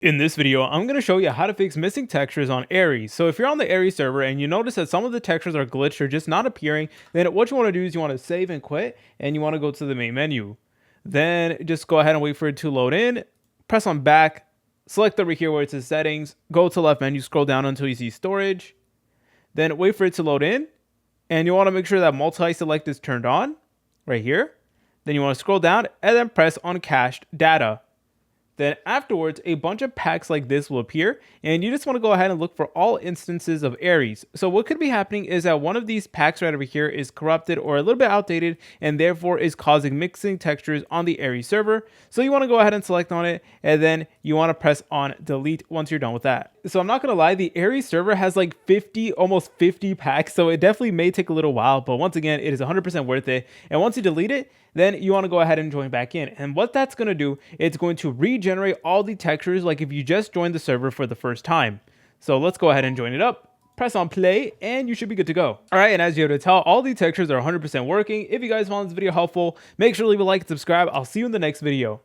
In this video, I'm going to show you how to fix missing textures on Aeris. So if you're on the Aeris server and you notice that some of the textures are glitched or just not appearing, then what you want to do is you want to save and quit, and you want to go to the main menu. Then just go ahead and wait for it to load in, press on back, select over here where it says settings, go to left menu, scroll down until you see storage, then wait for it to load in, and you want to make sure that multi-select is turned on right here. Then you want to scroll down and then press on cached data. Then afterwards, a bunch of packs like this will appear, and you just want to go ahead and look for all instances of Aeris. So what could be happening is that one of these packs right over here is corrupted or a little bit outdated, and therefore is causing mixing textures on the Aeris server. So you want to go ahead and select on it, and then you want to press on delete once you're done with that. So I'm not going to lie, the Aeris server has like almost 50 packs, so it definitely may take a little while, but once again, it is 100% worth it. And once you delete it, then you want to go ahead and join back in. And what that's going to do, it's going to regenerate all the textures like if you just joined the server for the first time. So let's go ahead and join it up. Press on play and you should be good to go. All right, and as you have to tell, all the textures are 100% working. If you guys found this video helpful, make sure to leave a like and subscribe. I'll see you in the next video.